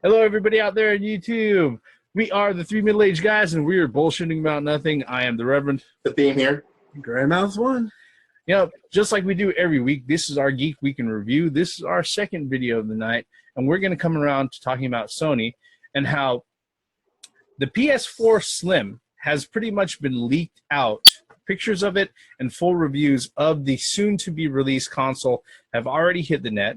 Hello, everybody out there on YouTube. We are the three middle-aged guys, and we are bullshitting about nothing. I am the Reverend. The theme here. Gray Mouse 1. You know, just like we do every week, this is our Geek Week in Review. This is our second video of the night, and we're going to come around to talking about Sony and how the PS4 Slim has pretty much been leaked out. Pictures of it and full reviews of the soon-to-be-released console have already hit the net.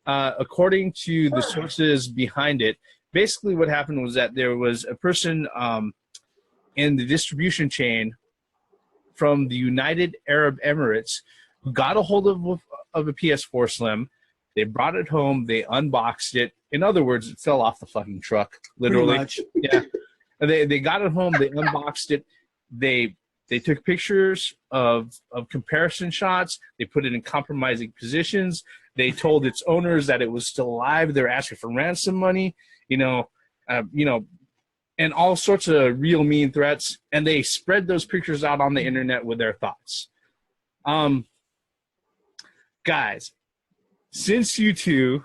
According to the sources behind it, basically what happened was that there was a person in the distribution chain from the United Arab Emirates who got a hold of a PS4 Slim. They brought it home. They unboxed it. In other words, it fell off the fucking truck, literally. Pretty much. Yeah. They got it home. They unboxed it. They took pictures of comparison shots. They put it in compromising positions. They told its owners that it was still alive. They were asking for ransom money, and all sorts of real mean threats. And they spread those pictures out on the internet with their thoughts. Guys, since you two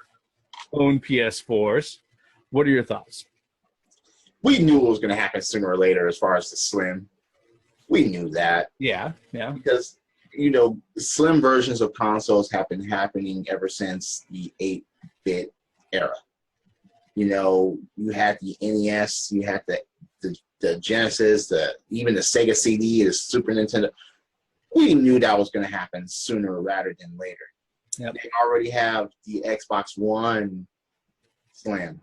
own PS4s, what are your thoughts? We knew it was going to happen sooner or later as far as the Slim. We knew that. Yeah. Because, slim versions of consoles have been happening ever since the 8-bit era. You had the NES, you had the Genesis, even the Sega CD, the Super Nintendo. We knew that was going to happen sooner rather than later. Yep. They already have the Xbox One Slim,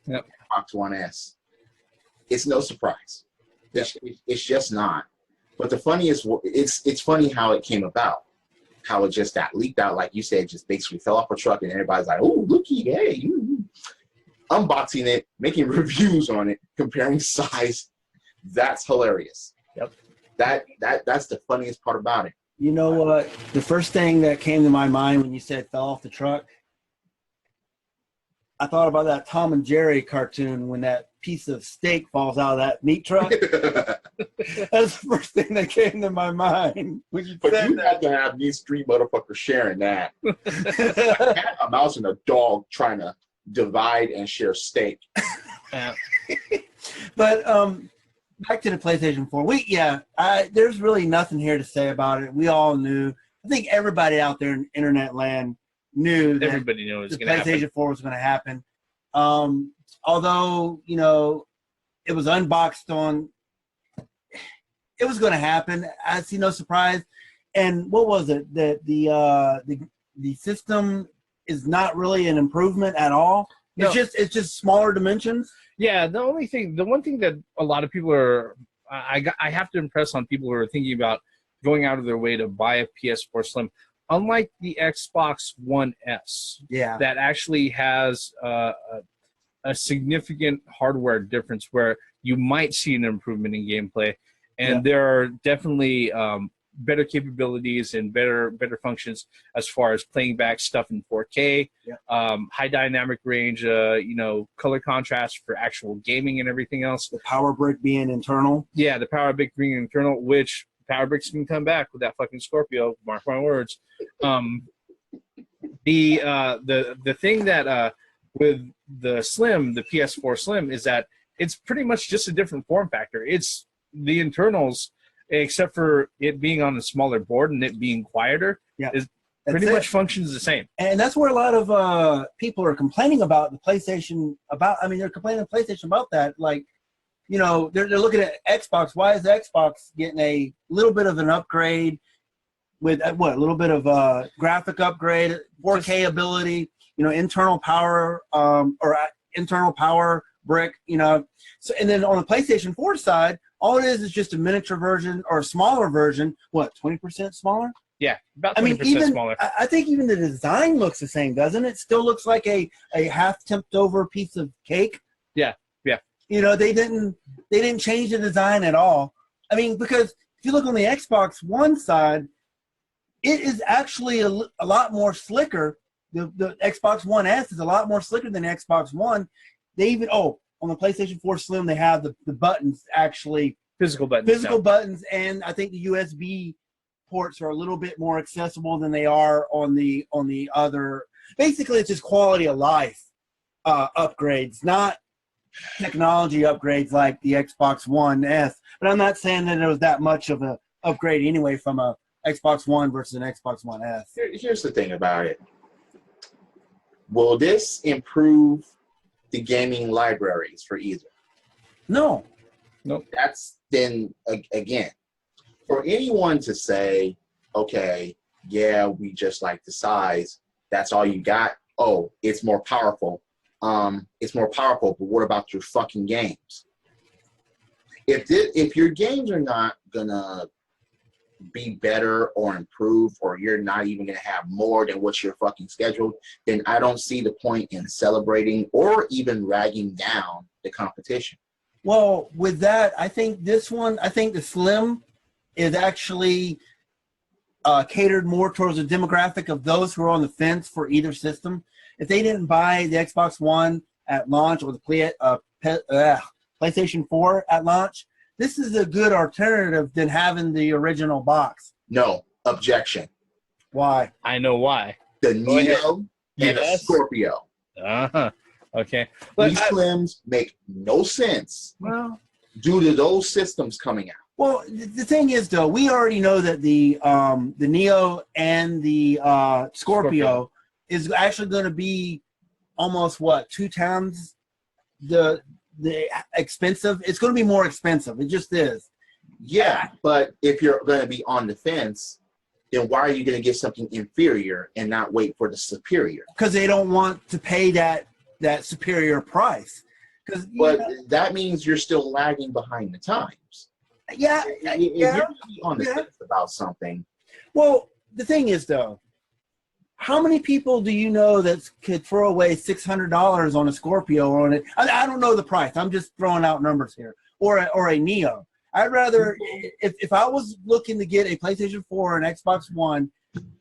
yep. Xbox One S. It's no surprise. Yep. It's just not. But the funniest, it's funny how it came about, how it just got leaked out, like you said, just basically fell off a truck, and everybody's like, "Oh, looky, hey!" Unboxing it, making reviews on it, comparing size. That's hilarious. Yep. That's the funniest part about it. You know what? The first thing that came to my mind when you said fell off the truck, I thought about that Tom and Jerry cartoon when that piece of steak falls out of that meat truck. That's the first thing that came to my mind when you But said you have to have these three motherfuckers sharing that. A cat, a mouse, and a dog trying to divide and share steak. But back to the PlayStation 4. There's really nothing here to say about it. We all knew. I think everybody out there in internet land knew that Everybody knew it was the going to happen. PlayStation 4 was going to happen. Although, it was unboxed on, it was going to happen. I see no surprise. And what was it? That the system is not really an improvement at all. No. It's just smaller dimensions. Yeah, the one thing that a lot of people are, I have to impress on people who are thinking about going out of their way to buy a PS4 Slim. Unlike the Xbox One S, that actually has a significant hardware difference where you might see an improvement in gameplay, and there are definitely better capabilities and better functions as far as playing back stuff in 4K, high dynamic range, color contrast for actual gaming and everything else. The power brick being internal. Yeah, the power brick being internal, which power bricks can come back with that fucking Scorpio. Mark my words. The thing that with the Slim, the PS4 Slim, is that it's pretty much just a different form factor. It's the internals, except for it being on a smaller board and it being quieter, is pretty much functions the same. And that's where a lot of people are complaining about the PlayStation. They're complaining to PlayStation about that. Like, they're looking at Xbox. Why is Xbox getting a little bit of an upgrade with a little bit of graphic upgrade, 4K ability, internal power or internal power brick, So, and then on the PlayStation 4 side, all it is just a miniature version or a smaller version. What, 20% smaller? Yeah, about 20% smaller. I think even the design looks the same, doesn't it? Still looks like a half tipped over piece of cake. Yeah. They didn't change the design at all. Because if you look on the Xbox One side, it is actually a lot more slicker. The Xbox One S is a lot more slicker than the Xbox One. They even on the PlayStation 4 Slim, they have the buttons actually physical buttons, and I think the USB ports are a little bit more accessible than they are on the other. Basically, it's just quality of life upgrades, not technology upgrades like the Xbox One S. But I'm not saying that it was that much of a upgrade anyway from a Xbox One versus an Xbox One S. Here's the thing about it. Will this improve the gaming libraries for either? No. Nope. That's then, again, for anyone to say, okay, yeah, we just like the size, that's all you got. Oh, it's more powerful. It's more powerful, but what about your fucking games? If your games are not gonna be better or improve, or you're not even gonna have more than what you're fucking scheduled, then I don't see the point in celebrating or even ragging down the competition. Well, with that, I think the Slim is actually catered more towards the demographic of those who are on the fence for either system. If they didn't buy the Xbox One at launch or the PlayStation 4 at launch, this is a good alternative than having the original box. No, objection. Why? I know why. The Neo and the Yes. Scorpio. Uh-huh. Okay. These Slims make no sense Well, due to those systems coming out. Well, the thing is, though, we already know that the Neo and the Scorpio is actually going to be almost, what, 2 times the expensive? It's going to be more expensive. It just is. Yeah, but if you're going to be on the fence, then why are you going to get something inferior and not wait for the superior? Because they don't want to pay that superior price. But that means you're still lagging behind the times. Yeah, If you're going to be on the fence about something. Well, the thing is, though, how many people do you know that could throw away $600 on a Scorpio or on it? I don't know the price. I'm just throwing out numbers here. Or a Neo. I'd rather, if I was looking to get a PlayStation 4 or an Xbox One,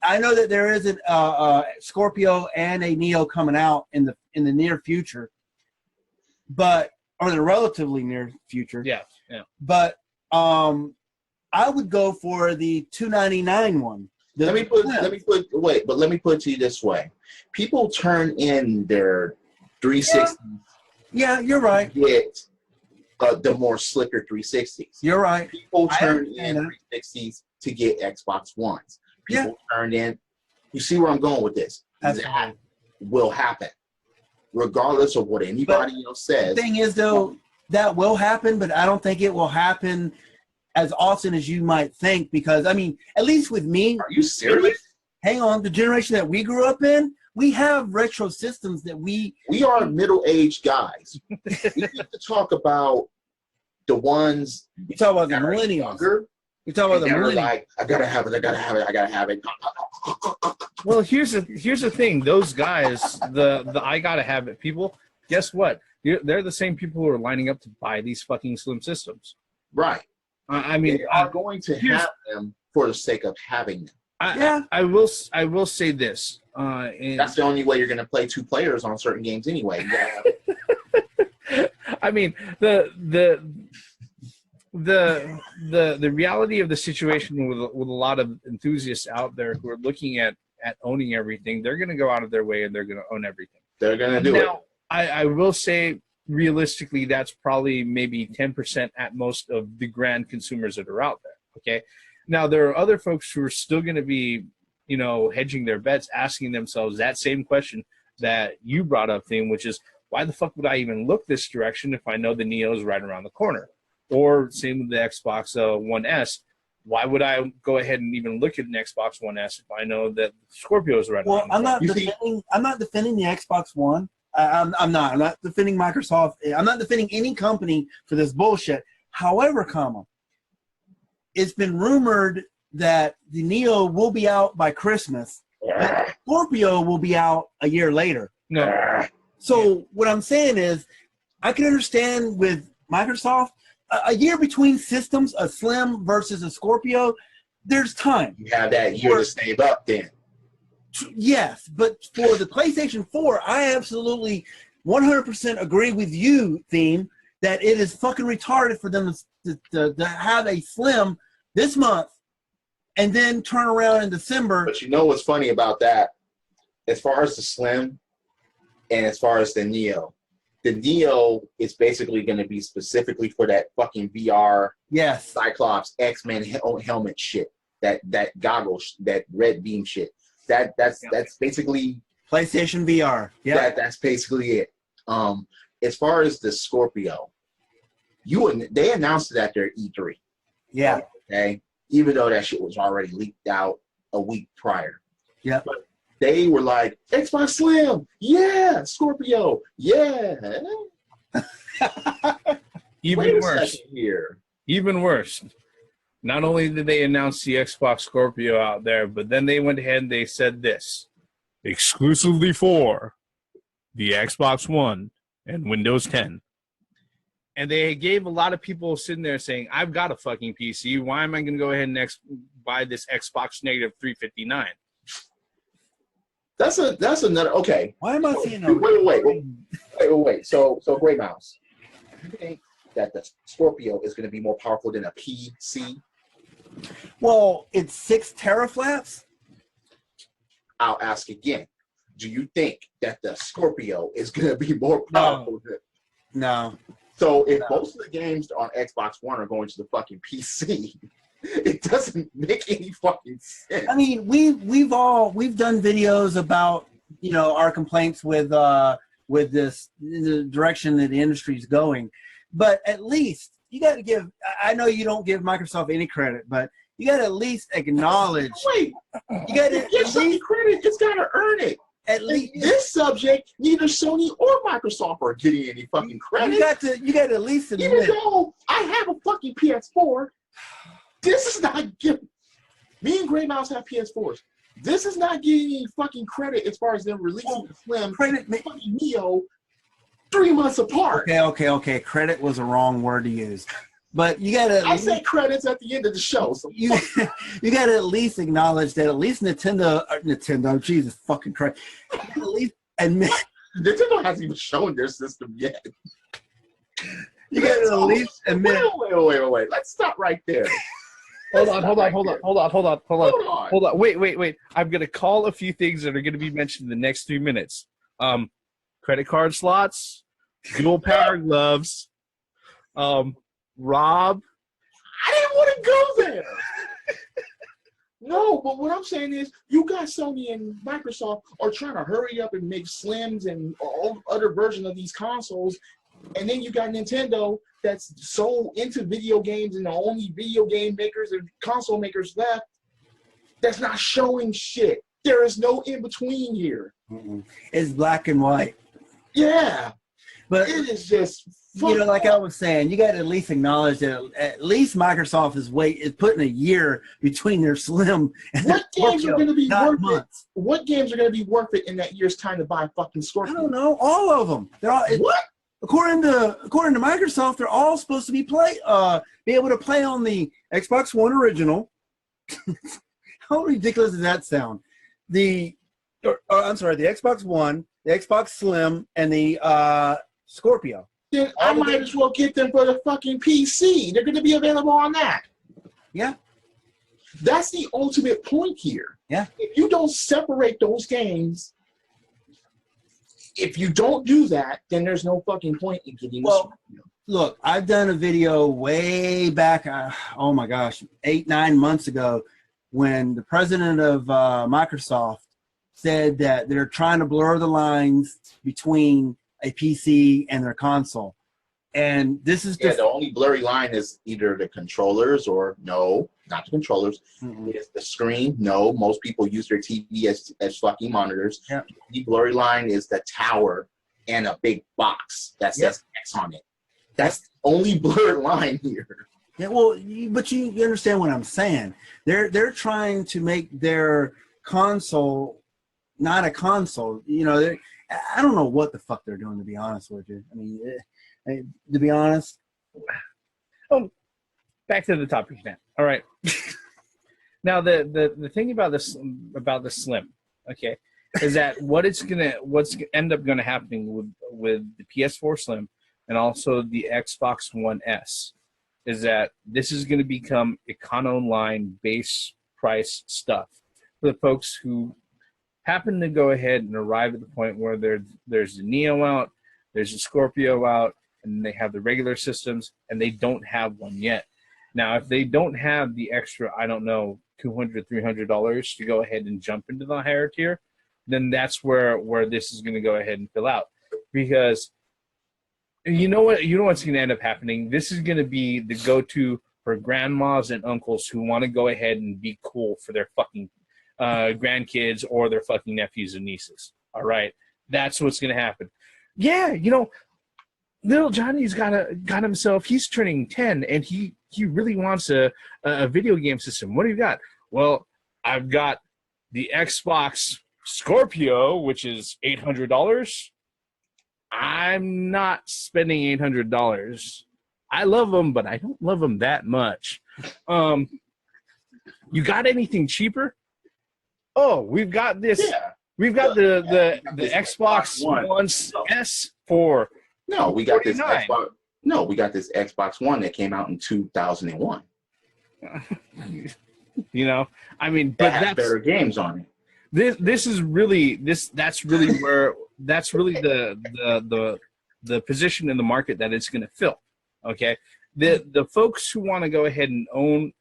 I know that there is a Scorpio and a Neo coming out in the near future, or the relatively near future. Yeah. But I would go for the $299 one. Let me put it to you this way. People turn in their 360s. Yeah, you're right. To get the more slicker 360s. You're right. People turn in 360s to get Xbox Ones. People turn in. You see where I'm going with this? Absolutely. That will happen, regardless of what anybody else says. The thing is, though, that will happen, but I don't think it will happen as often as you might think, because, I mean, at least with me. Are you serious? Hang on. The generation that we grew up in, we have retro systems that we are middle-aged guys. We need to talk about the ones. You talk about the millennials. You talk about the millennials. Like, I gotta have it. Well, here's the thing. Those guys, the I gotta have it people. Guess what? They're the same people who are lining up to buy these fucking Slim systems. Right. I mean, they are going to have them for the sake of having them. I will say this. That's the only way you're going to play 2 players on certain games anyway. I mean, the reality of the situation with a lot of enthusiasts out there who are looking at owning everything, they're going to go out of their way and they're going to own everything. They're going to do it. I will say, realistically, that's probably maybe 10% at most of the grand consumers that are out there. Okay. Now, there are other folks who are still going to be, hedging their bets, asking themselves that same question that you brought up, Theme, which is, why the fuck would I even look this direction if I know the Neo is right around the corner? Or same with the Xbox One S. Why would I go ahead and even look at an Xbox One S if I know that Scorpio is right around the corner? I'm not defending the Xbox One. I'm not defending Microsoft. I'm not defending any company for this bullshit. However, it's been rumored that the Neo will be out by Christmas. But Scorpio will be out a year later. No. So what I'm saying is, I can understand with Microsoft, a year between systems, a Slim versus a Scorpio, there's time. You have that year to save up then. Yes, but for the PlayStation 4, I absolutely 100% agree with you, Theme, that it is fucking retarded for them to have a Slim this month and then turn around in December. But you know what's funny about that? As far as the Slim, And as far as the Neo is basically going to be specifically for that fucking VR Yes. Cyclops X-Men helmet shit. That goggles, that red beam shit. That's basically PlayStation VR. Yeah. That's basically it. As far as the Scorpio, they announced it at their E3. Yeah. Okay. Even though that shit was already leaked out a week prior. Yeah. But they were like, Xbox Slim, yeah, Scorpio, yeah. Even worse. Here. Even worse. Not only did they announce the Xbox Scorpio out there, but then they went ahead and they said this. Exclusively for the Xbox One and Windows 10. And they gave a lot of people sitting there saying, I've got a fucking PC. Why am I going to go ahead and buy this Xbox negative 359? That's another, okay. Why am I seeing Wait. So Gray Mouse, you think that the Scorpio is going to be more powerful than a PC? Well, it's 6 teraflops. I'll ask again. Do you think that the Scorpio is going to be more powerful than... No. So if most of the games on Xbox One are going to the fucking PC, it doesn't make any fucking sense. I mean, we've done videos about, you know, our complaints with this, the direction that the industry is going, but at least you got to give. I know you don't give Microsoft any credit, but you got to at least acknowledge. Wait, you got to give something credit. It's got to earn it. At least this subject, neither Sony or Microsoft are getting any fucking credit. You got to at least admit. Even though I have a fucking PS4, this is not giving. Me and Gray Mouse have PS4s. This is not getting any fucking credit as far as them releasing the Slim fucking Neo 3 months apart. Okay. Credit was a wrong word to use. But you gotta. I say credits at the end of the show. So you gotta at least acknowledge that at least Nintendo, Jesus fucking Christ, at least admit Nintendo hasn't even shown their system yet. You gotta at least admit. Wait. Let's stop right there. Hold on. Wait. I'm gonna call a few things that are gonna be mentioned in the next 3 minutes. Credit card slots, dual power gloves, Rob. I didn't want to go there. No, but what I'm saying is you got Sony and Microsoft are trying to hurry up and make Slims and all other versions of these consoles. And then you got Nintendo that's so into video games and the only video game makers and console makers left that's not showing shit. There is no in-between here. It's black and white. Yeah. But it is just, you know, like I was saying, you got to at least acknowledge that at least Microsoft is putting a year between their Slim and what games are going to be worth months. It? What games are going to be worth it in that year's time to buy a fucking Scorpio? I don't know. All of them. They're all. What? According to Microsoft, they're all supposed to be able to play on the Xbox One original. How ridiculous does that sound? The Xbox One, the Xbox Slim, and the Scorpio. Then I might as well get them for the fucking PC. They're going to be available on that. Yeah. That's the ultimate point here. Yeah. If you don't separate those games, if you don't do that, then there's no fucking point in getting this. Look, I've done a video way back, oh my gosh, 8-9 months ago when the president of Microsoft said that they're trying to blur the lines between a PC and their console. And this is just... Yeah, the only blurry line is either the controllers or no, not the controllers. It's the screen. No, most people use their TV as fucking monitors. Yeah. The blurry line is the tower and a big box that says X on it. That's the only blurred line here. Yeah, well, but you understand what I'm saying. They're trying to make their console not a console. You know, I don't know what the fuck they're doing, to be honest with you. I mean, to be honest. Oh, back to the topic now. All right. Now the thing about the Slim, okay, is that what's end up gonna happening with the PS4 Slim and also the Xbox One S is that this is going to become econo line base price stuff for the folks who happen to go ahead and arrive at the point where there's the Neo out, there's the Scorpio out, and they have the regular systems, and they don't have one yet. Now, if they don't have the extra, I don't know, $200, $300 to go ahead and jump into the higher tier, then that's where this is going to go ahead and fill out. Because you know what's going to end up happening? This is going to be the go-to for grandmas and uncles who want to go ahead and be cool for their fucking grandkids or their fucking nephews and nieces. All right? That's what's going to happen. Yeah, little Johnny's got himself, he's turning 10, and he really wants a video game system. What do you got? Well, I've got the Xbox Scorpio, which is $800. I'm not spending $800. I love them, but I don't love them that much. You got anything cheaper? Oh, we've got this. Yeah. We've got the Xbox One S for No, we got this Xbox. No, we got this Xbox One that came out in 2001. I mean, but that's better games on it. That's really the position in the market that it's going to fill. Okay, the folks who want to go ahead and own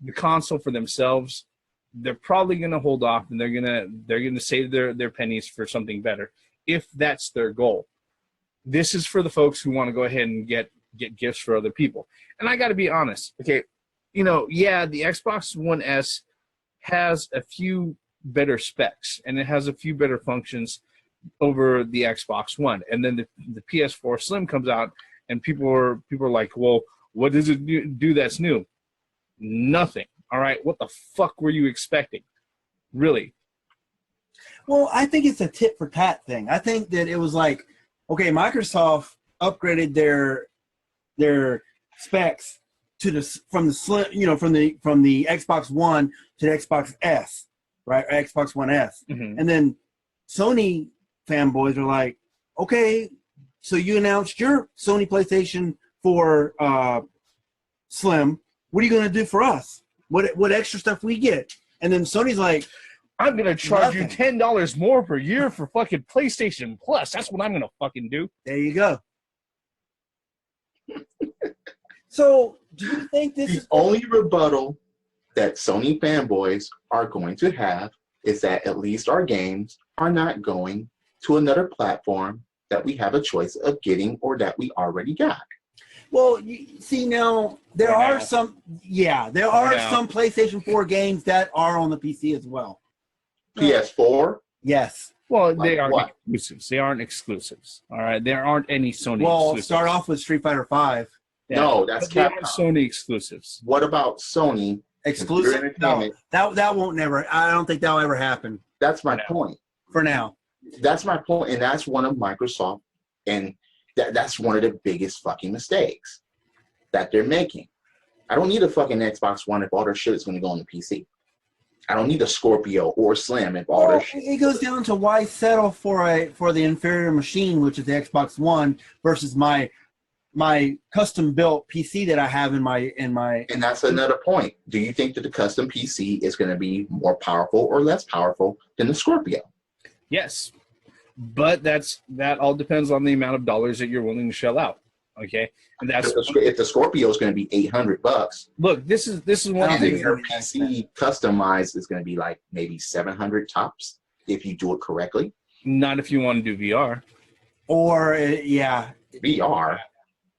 the console for themselves, they're probably going to hold off, and they're gonna save their pennies for something better if that's their goal. This is for the folks who want to go ahead and get gifts for other people. And I got to be honest, okay, yeah, the Xbox One S has a few better specs, and it has a few better functions over the Xbox One. And then the PS4 Slim comes out, and people are like, well, what does it do that's new? Nothing. All right, what the fuck were you expecting? Really? Well, I think it's a tit for tat thing. I think that it was like, okay, Microsoft upgraded their specs from the Slim, from the Xbox One to the Xbox S, right? Or Xbox One S. Mm-hmm. And then Sony fanboys are like, okay, so you announced your Sony PlayStation 4 Slim. What are you going to do for us? What extra stuff we get? And then Sony's like, I'm going to charge you $10 more per year for fucking PlayStation Plus. That's what I'm going to fucking do. There you go. So, do you think this is... The only rebuttal that Sony fanboys are going to have is that at least our games are not going to another platform that we have a choice of getting or that we already got. Well, you see now, there are some PlayStation 4 games that are on the PC as well. PS4? Yes. Well, they aren't exclusives. They aren't exclusives. All right, there aren't any Sony exclusives. Start off with Street Fighter V. Yeah. No, that's Capcom. Sony exclusives. What about Sony exclusive? No, that won't never. I don't think that'll ever happen. That's my point. For now. That's my point, and that's one of Microsoft, and that's one of the biggest fucking mistakes that they're making. I don't need a fucking Xbox One if all their shit is going to go on the PC. I don't need a Scorpio or Slim if all their shit. It goes down to why settle for the inferior machine, which is the Xbox One, versus my custom built PC that I have in my. And that's another point. Do you think that the custom PC is going to be more powerful or less powerful than the Scorpio? Yes, but that all depends on the amount of dollars that you're willing to shell out. Okay, and that's if the Scorpio is going to be $800. Look, this is one thing. Your PC customized is going to be like maybe 700 tops if you do it correctly. Not if you want to do VR. Or VR.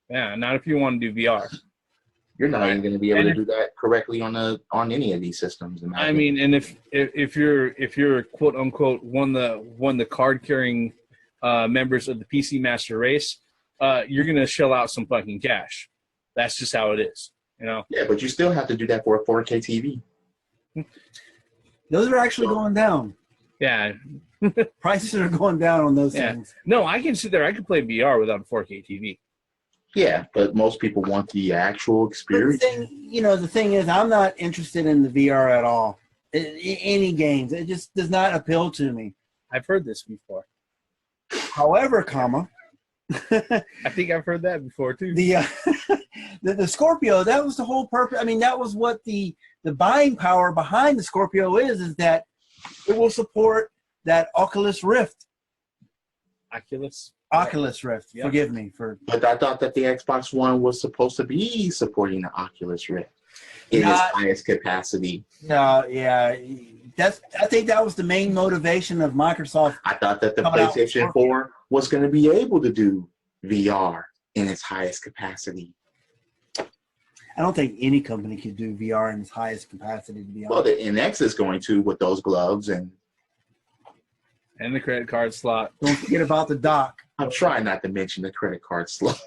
Yeah, not if you want to do VR. You're not even going to be able to do that correctly on any of these systems. I mean, and if you're quote unquote one the card carrying members of the PC Master Race, you're going to shell out some fucking cash. That's just how it is, Yeah, but you still have to do that for a 4K TV. Those are actually going down. Yeah. Prices are going down on those things. No, I can sit there. I can play VR without a 4K TV. Yeah, but most people want the actual experience. The thing is, I'm not interested in the VR at all. Any games. It just does not appeal to me. I've heard this before. However, I think I've heard that before too. The Scorpio, that was the whole purpose. I mean, that was what the buying power behind the Scorpio is that it will support that Oculus Rift. Oculus Rift. Yeah. Forgive me for. But I thought that the Xbox One was supposed to be supporting the Oculus Rift in its highest capacity. No, yeah, I think that was the main motivation of Microsoft. I thought that the PlayStation 4 was going to be able to do VR in its highest capacity. I don't think any company could do VR in its highest capacity, to be honest. Well, the NX is going to with those gloves and the credit card slot. Don't forget about the dock. I'm trying not to mention the credit card slot.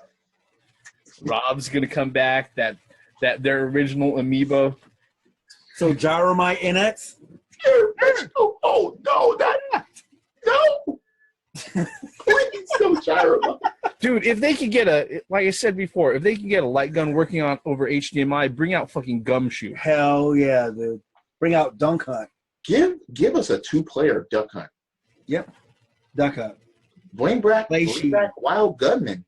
Rob's gonna come back. That their original amiibo. So Gyromite NX? Oh no, no. Please don't Gyromite. Dude, if they could get like I said before, if they could get a light gun working on over HDMI, bring out fucking Gumshoe. Hell yeah, dude. Bring out Dunk Hunt. Give us a 2-player Duck Hunt. Yep. Duck Hunt. Bring back Wild Gunman.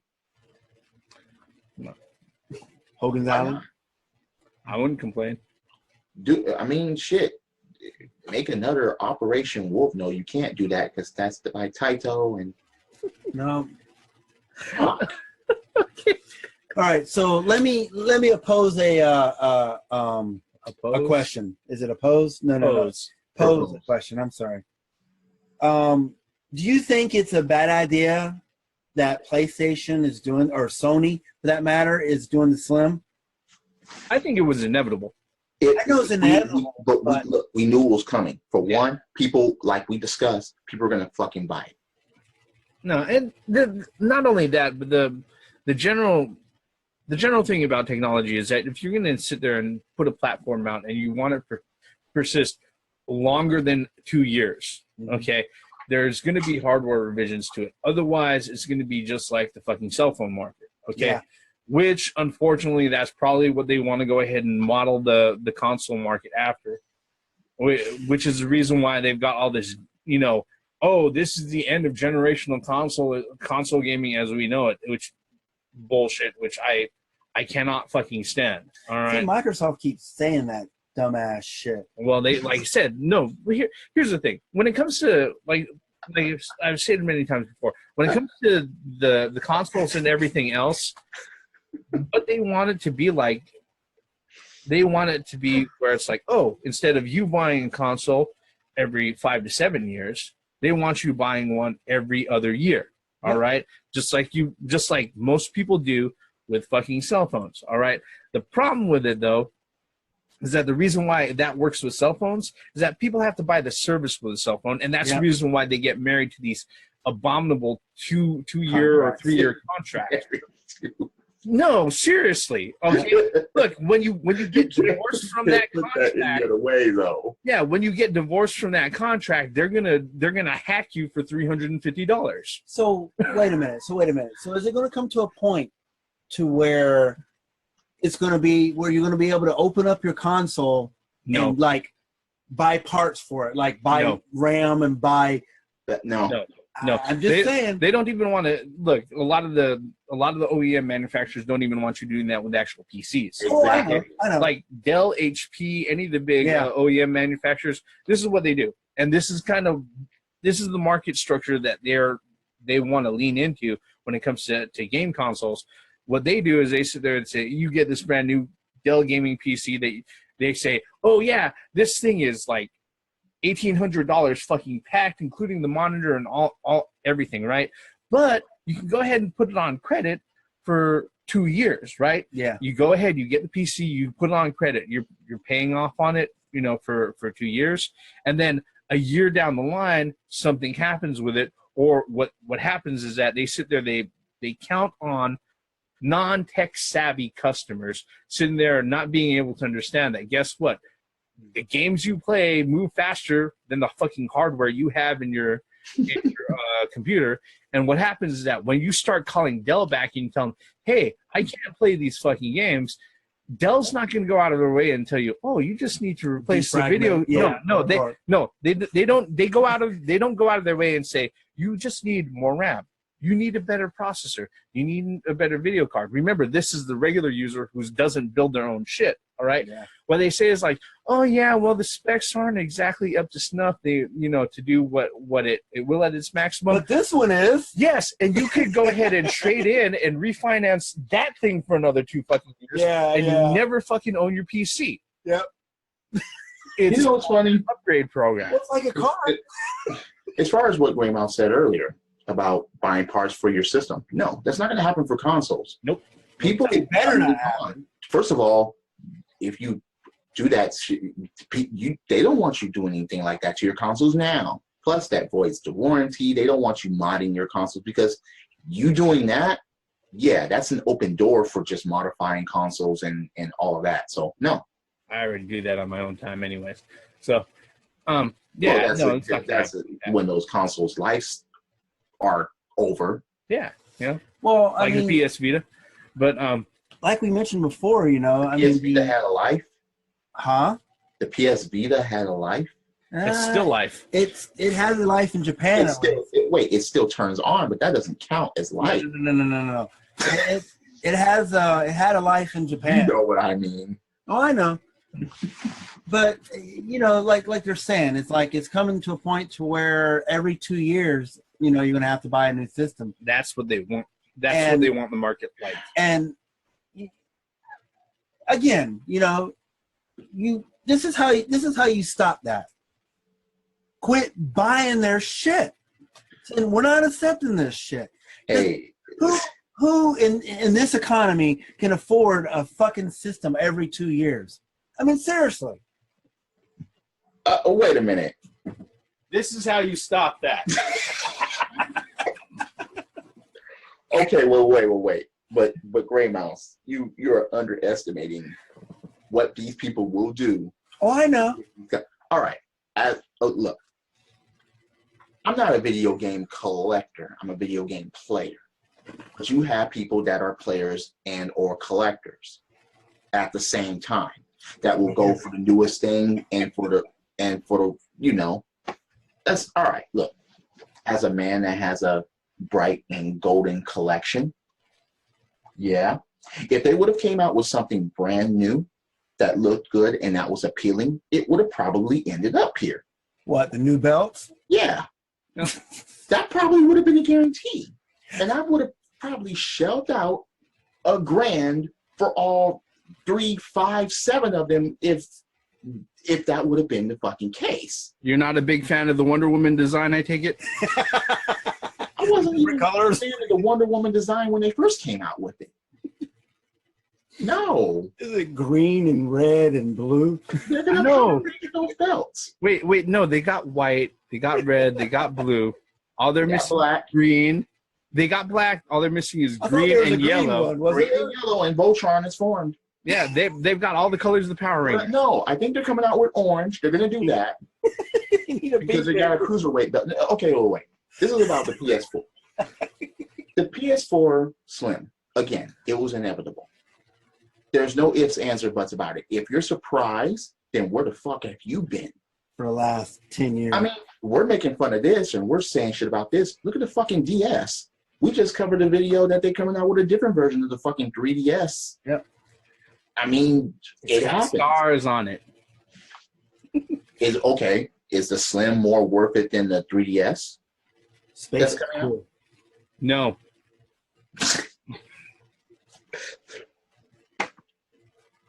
No. Hogan's Island. I wouldn't complain. Shit. Make another Operation Wolf. No, you can't do that because that's by Taito and. No. Okay. All right. So let me oppose a question. Is it oppose? No. Pose a question. I'm sorry. Do you think it's a bad idea that PlayStation is doing, or Sony for that matter, is doing the Slim? I think it was inevitable. I know it's inevitable, but we knew it was coming. For one, people, like we discussed, people are gonna fucking buy it. No, and not only that, but the general thing about technology is that if you're gonna sit there and put a platform out and you want it to persist longer than 2 years, okay, there's going to be hardware revisions to it. Otherwise, it's going to be just like the fucking cell phone market, okay? Yeah. Which, unfortunately, that's probably what they want to go ahead and model the console market after, which is the reason why they've got all this, oh, this is the end of generational console gaming as we know it, which bullshit, which I cannot fucking stand, all right? See, Microsoft keeps saying that dumbass shit. Well, they, like I said, no. Here's the thing. When it comes to like I've said it many times before, when it comes to the consoles and everything else, what they want it to be like, they want it to be where it's like, oh, instead of you buying a console every 5 to 7 years, they want you buying one every other year. All right, just like most people do with fucking cell phones. All right. The problem with it though is that the reason why that works with cell phones is that people have to buy the service with a cell phone, and that's the reason why they get married to these abominable two-year or 3-year contracts. No, seriously. Okay, look, when you get divorced from that contract, yeah, when you get divorced from that contract, they're gonna hack you for $350. So wait a minute. So is it going to come to a point to where it's going to be where you're going to be able to open up your console and like buy parts for it, like buy RAM and buy? No. I'm just saying they don't even want to look. A lot of the OEM manufacturers don't even want you doing that with actual PCs. Oh, I know. Like Dell, HP, any of the big OEM manufacturers. This is what they do, and this is the market structure that they want to lean into when it comes to game consoles. What they do is they sit there and say, you get this brand new Dell gaming PC. They say, oh yeah, this thing is like $1,800 fucking packed, including the monitor and all everything, right? But you can go ahead and put it on credit for 2 years, right? Yeah. You go ahead, you get the PC, you put it on credit. You're paying off on it, for 2 years, and then a year down the line, something happens with it, or what happens is that they sit there, they count on non-tech savvy customers sitting there not being able to understand that, guess what? The games you play move faster than the fucking hardware you have in your computer. And what happens is that when you start calling Dell back and you tell them, hey, I can't play these fucking games, Dell's not going to go out of their way and tell you, oh, you just need to replace the video. They don't go out of their way and say, you just need more RAM. You need a better processor. You need a better video card. Remember, this is the regular user who doesn't build their own shit. All right. Yeah. What they say is like, oh yeah, well the specs aren't exactly up to snuff. They, to do what it will at its maximum. But this one is. Yes, and you could go ahead and trade in and refinance that thing for another 2 fucking years. Yeah, and you never fucking own your PC. Yep. It's what's funny? an upgrade program. It's like a car. As far as what Gray Mouse said earlier about buying parts for your system, no, that's not going to happen for consoles. Nope. People It better not happen. First of all, if you do that, they don't want you doing anything like that to your consoles now. Plus, that voids the warranty. They don't want you modding your consoles because you doing that, yeah, that's an open door for just modifying consoles and all of that. So, no. I already do that on my own time anyways. So, Well, that's when those consoles' lives are over. Yeah, Well, I like mean, the PS Vita. But, like we mentioned before, PS Vita had a life. Huh? The PS Vita had a life. it's still life. It has a life in Japan. It still turns on, but that doesn't count as life. No. It had a life in Japan. You know what I mean. Oh, I know. But like they're saying, it's like it's coming to a point to where every 2 years, you're gonna have to buy a new system. That's what they want. That's what they want the market like. And again, this is how you stop that. Quit buying their shit. And we're not accepting this shit. Hey, Who in this economy can afford a fucking system every 2 years? I mean, seriously. wait a minute. This is how you stop that. Okay, well, wait. But Gray Mouse, you're underestimating what these people will do. Oh, I know. All right. Look, I'm not a video game collector. I'm a video game player. But you have people that are players and or collectors at the same time that will go for the newest thing and for the that's all right. Look, as a man that has a bright and golden collection, yeah, if they would have came out with something brand new that looked good and that was appealing, it would have probably ended up here. What, the new belts? Yeah. That probably would have been a guarantee. And I would have probably shelled out $1,000 for all 3, 5, 7 of them if that would have been the fucking case. You're not a big fan of the Wonder Woman design, I take it? I wasn't even a fan of the Wonder Woman design when they first came out with it. No. Is it green and red and blue? They're gonna No. make those belts. Wait, no, they got white, they got red, they got blue. All they're missing Black. is green. They got black. All they're missing is I thought there was green a and green yellow. one, wasn't Green there? and yellow and Voltron is formed. Yeah, they've got all the colors of the Power But Rangers. no, I think they're coming out with orange. They're gonna do that You need a because big they got a paper. cruiserweight belt. Okay, wait. This is about the PS4. The PS4 Slim. Again, it was inevitable. There's no ifs, ands, or buts about it. If you're surprised, then where the fuck have you been? For the last 10 years. I mean, we're making fun of this and we're saying shit about this. Look at the fucking DS. We just covered a video that they're coming out with a different version of the fucking 3DS. Yep. I mean, it Got happens. stars on it. Is the Slim more worth it than the 3DS? Space that's is coming out. cool. No.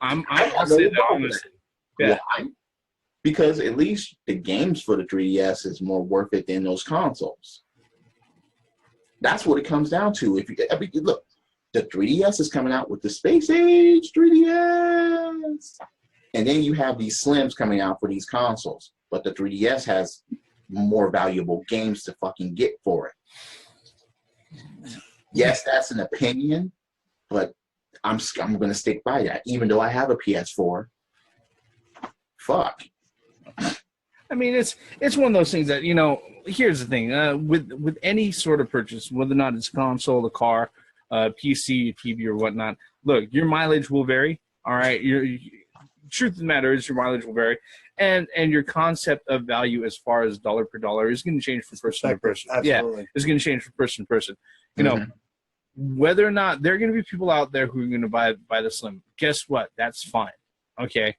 I'll say that honestly. Yeah. Why? Because at least the games for the 3DS is more worth it than those consoles. That's what it comes down to. Look, the 3DS is coming out with the Space Age 3DS. And then you have these Slims coming out for these consoles. But the 3DS has more valuable games to fucking get for it. Yes, that's an opinion, but I'm going to stick by that. Even though I have a PS4, fuck. I mean, it's one of those things that, here's the thing. With any sort of purchase, whether or not it's a console, a car, PC, TV, or whatnot, look, your mileage will vary. All right? Truth of the matter is your mileage will vary. And your concept of value as far as dollar per dollar is going to change from person to person. Absolutely. Yeah, it's going to change from person to person. Whether or not there are going to be people out there who are going to buy the Slim, guess what? That's fine. Okay.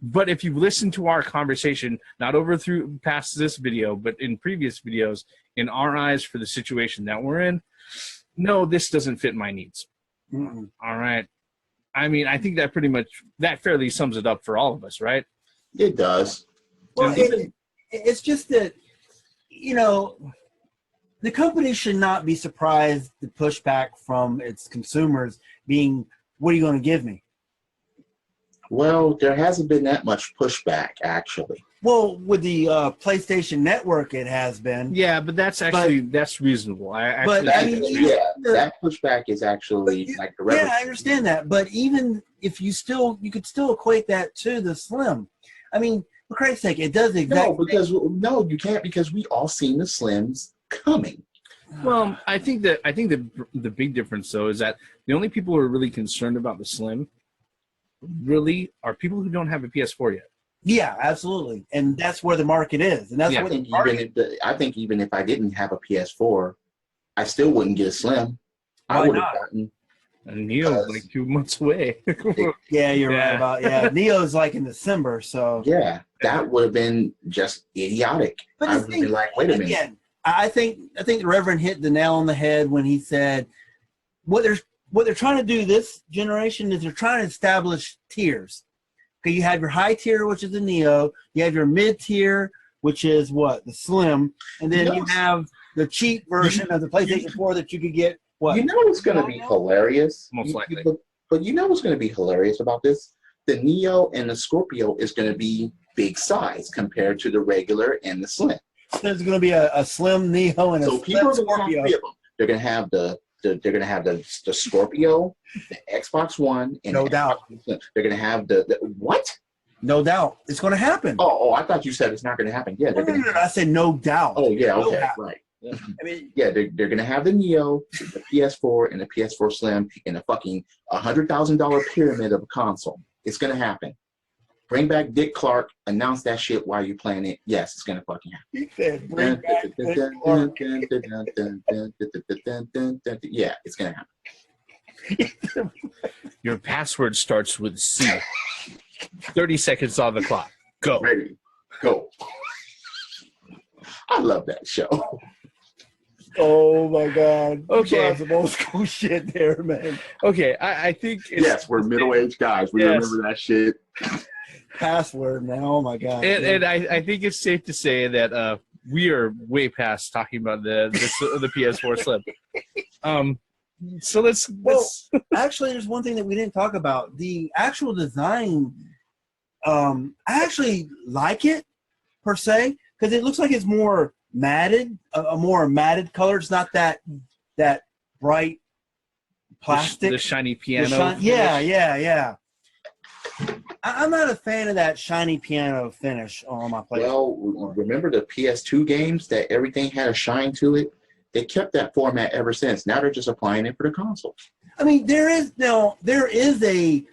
But if you've listened to our conversation, not over through past this video, but in previous videos, in our eyes for the situation that we're in, no, this doesn't fit my needs. Mm-mm. All right. I mean, I think that pretty much, that fairly sums it up for all of us, right? It does. Well, And it's just that, you know, the company should not be surprised the pushback from its consumers being, what are you going to give me? Well, there hasn't been that much pushback, actually. Well, with the PlayStation Network, it has been. yeah, but that's actually, that's reasonable. I actually But, I think mean, that's even- reasonable. That pushback is actually But like the Reverend. Yeah, I understand that. But even if you could still equate that to the Slim. I mean, for Christ's sake, it does exactly. No, you can't, because we all seen the Slims coming. Well, I think the big difference, though, is that the only people who are really concerned about the Slim really are people who don't have a PS4 yet. Yeah, absolutely. And that's where the market is. And that's Yeah. I where think the market I think even if I didn't have a PS4, I still wouldn't get a Slim. I Why would not? have gotten. And Neo's like 2 months away. Yeah, you're Yeah. right about Neo's like in December, so Yeah, that would have been just idiotic. But I the would have thing- been like, wait a minute. again, I think the Reverend hit the nail on the head when he said what they're trying to do this generation is they're trying to establish tiers. Okay, you have your high tier, which is the Neo, you have your mid tier, which is what? The Slim, and then you Yes. have the cheap version of the PlayStation 4 that you could get what? You know what's going to be hilarious? Most likely. But you know what's going to be hilarious about this? The Neo and the Scorpio is going to be big size compared to the regular and the Slim. There's going to be a Slim Neo and a So people Slim are going to have Scorpio. three of them. They're going to have the Scorpio, the Xbox One, and No the doubt. Xbox Slim. They're going to have the what? No doubt. It's going to happen. Oh, I thought you said it's not going to happen. Yeah, No, they're no, going no, to. no, I said no doubt. Oh yeah, No okay, doubt. right. I mean, Yeah, they're going to have the Neo, the PS4, and the PS4 Slim in a fucking $100,000 pyramid of a console. It's going to happen. Bring back Dick Clark. Announce that shit while you're playing it. Yes, it's going to fucking happen. he said, bring back Dick Clark. Yeah, it's going to happen. Your password starts with C. 30 seconds on the clock. Go. Ready, go. I love that show. Oh my God. Okay. That's some old school shit there, man. Okay, I think it's, Yes, we're middle-aged guys. We Yes. remember that shit. Password now. Oh my God. and I think it's safe to say that we are way past talking about the PS4 Slim. So let's Actually, there's one thing that we didn't talk about. The actual design, I actually like it per se because it looks like it's more matted, a more matted color. It's not that bright plastic. the shiny The piano. yeah. I'm not a fan of that shiny piano finish on my PlayStation. Well, remember the PS2 games that everything had a shine to it? They kept that format ever since. Now they're just applying it for the console. I mean, there is a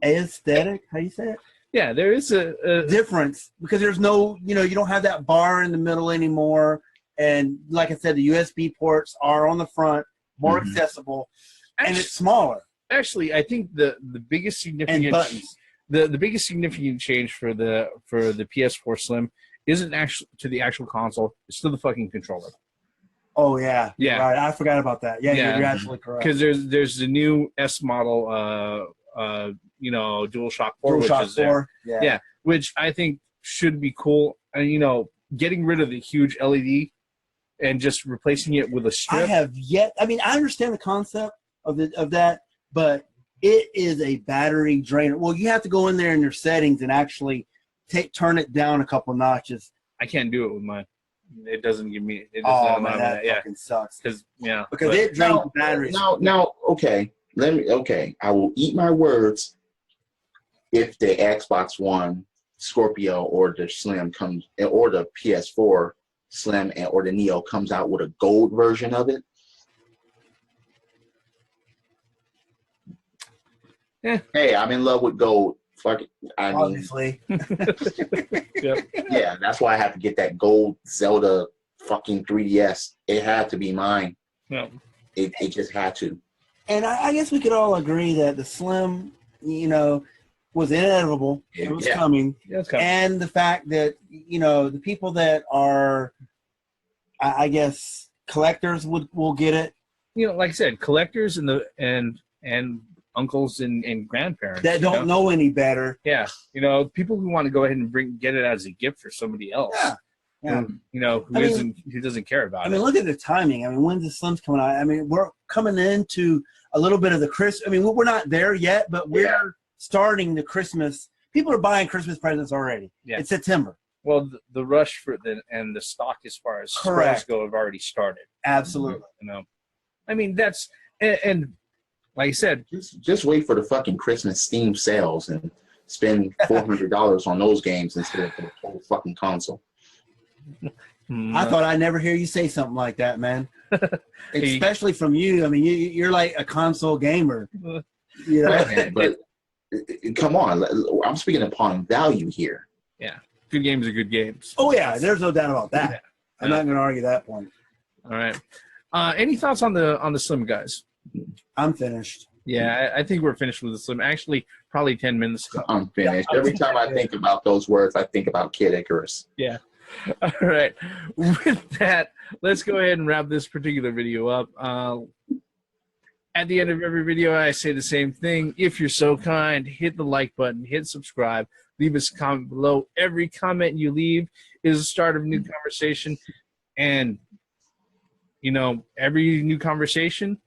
aesthetic. How you say it? Yeah, there is a Difference because there's no, you don't have that bar in the middle anymore. And like I said, the USB ports are on the front, more Mhm. accessible, and actually, it's smaller. actually, I think the biggest And significant buttons. the biggest significant change for the PS4 Slim isn't actually to the actual console. It's to the fucking controller. Oh yeah, Yeah. Right. I forgot about that. Yeah, Yeah. you're absolutely correct. Because there's the new S model, DualShock 4, which DualShock is there. 4. Yeah. Yeah, which I think should be cool. And getting rid of the huge LED and just replacing it with a I strip. have yet. I mean, I understand the concept of that, but it is a battery drainer. Well, you have to go in there in your settings and actually turn it down a couple notches. I can't do it with mine. It doesn't give me. It doesn't Oh allow man, me that Yeah, fucking sucks. because Because it drains the batteries. Now, okay. I will eat my words if the Xbox One Scorpio or the Slim comes, or the PS4 Slim or the Neo comes out with a gold version of it. Yeah. Hey, I'm in love with gold. Fuck it. I mean, Obviously. yeah, that's why I have to get that gold Zelda fucking 3DS. It had to be mine. No. It just had to. And I guess we could all agree that the Slim you know, was inevitable. It was coming. Yeah, it's coming. And the fact that, you know, the people that are, I guess, collectors will get it. You know, like I said, collectors and uncles and grandparents That don't know any better. Yeah, you know, people who want to go ahead and get it as a gift for somebody else. Yeah. Yeah. You know, who doesn't care about it. I mean, look at the timing. I mean, when's the Slim's coming out? I mean, we're coming into a little bit of the Christmas. I mean, we're not there yet, but we're starting the Christmas. People are buying Christmas presents already. Yeah. It's September. Well, the rush for the stock as far as stores go have already started. Absolutely. You know, I mean, that's and like I said, just wait for the fucking Christmas Steam sales and spend $400 on those games instead of the whole fucking console. I thought I'd never hear you say something like that, man. Especially from you. I mean, you're like a console gamer. You know? But come on, I'm speaking upon value here. Yeah, good games are good games. Oh yeah, there's no doubt about that. Yeah. I'm not going to argue that point. All right. Any thoughts on the Slim, guys? I'm finished. Yeah, I think we're finished with the Slim. Actually, probably 10 minutes ago. I'm finished. Every time I think about those words, I think about Kid Icarus. Yeah. All right. With that, let's go ahead and wrap this particular video up. At the end of every video, I say the same thing. If you're so kind, hit the like button, hit subscribe, leave us a comment below. Every comment you leave is the start of a new conversation. And, you know, every new conversation,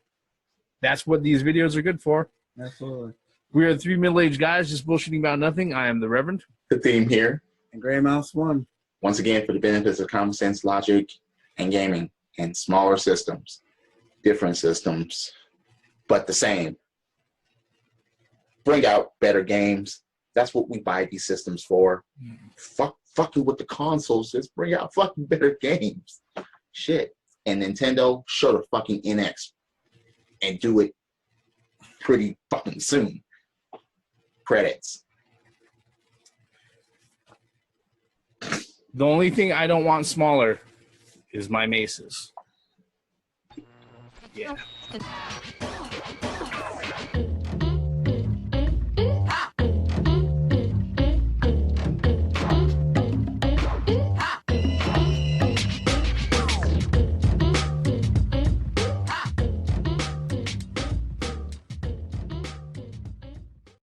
that's what these videos are good for. Absolutely. We are three middle-aged guys just bullshitting about nothing. I am the Reverend. The theme here. And Gray Mouse 1. Once again, for the benefits of common sense, logic, and gaming, and smaller systems, different systems, but the same. Bring out better games. That's what we buy these systems for. Fucking with the consoles, just bring out fucking better games. Shit. And Nintendo, show the fucking NX. And do it pretty fucking soon. Credits. The only thing I don't want smaller is my maces. Yeah.